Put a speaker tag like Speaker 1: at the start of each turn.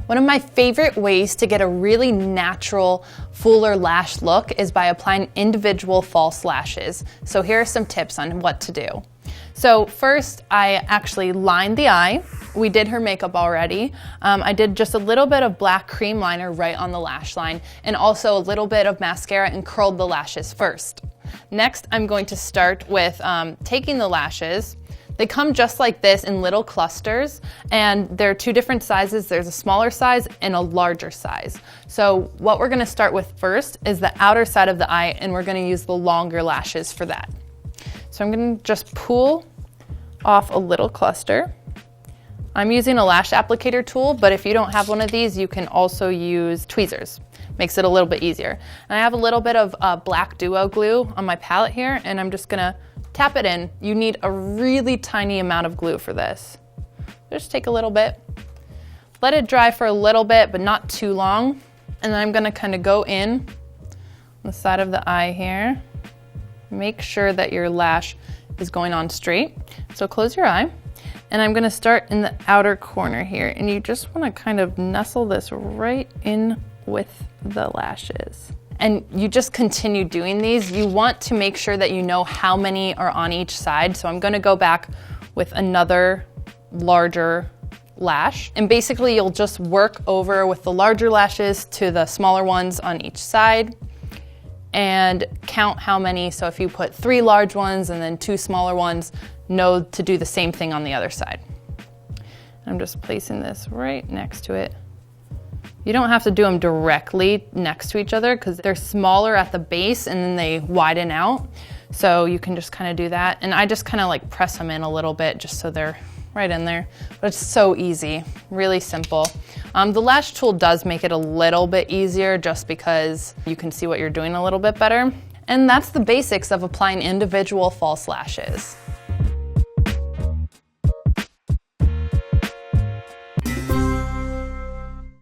Speaker 1: One of my favorite ways to get a really natural fuller lash look is by applying individual false lashes. So here are some tips on what to do. So first, I actually lined the eye. We did her makeup already. I did just a little bit of black cream liner right on the lash line, and also a little bit of mascara and curled the lashes first. Next, I'm going to start with taking the lashes. They come just like this in little clusters, and there are two different sizes. There's a smaller size and a larger size. So what we're gonna start with first is the outer side of the eye, and we're gonna use the longer lashes for that. So I'm gonna just pull off a little cluster. I'm using a lash applicator tool, but if you don't have one of these, you can also use tweezers. Makes it a little bit easier. And I have a little bit of black duo glue on my palette here, and I'm just gonna tap it in. You need a really tiny amount of glue for this. Just take a little bit. Let it dry for a little bit, but not too long. And then I'm gonna kind of go in on the side of the eye here. Make sure that your lash is going on straight. So close your eye. And I'm gonna start in the outer corner here. And you just wanna kind of nestle this right in with the lashes. And you just continue doing these. You want to make sure that you know how many are on each side. So I'm gonna go back with another larger lash. And basically you'll just work over with the larger lashes to the smaller ones on each side and count how many. So if you put 3 large ones and then 2 smaller ones, know to do the same thing on the other side. I'm just placing this right next to it. You don't have to do them directly next to each other because they're smaller at the base and then they widen out. So you can just kind of do that. And I just kind of like press them in a little bit just so they're right in there. But it's so easy, really simple. The lash tool does make it a little bit easier just because you can see what you're doing a little bit better. And that's the basics of applying individual false lashes.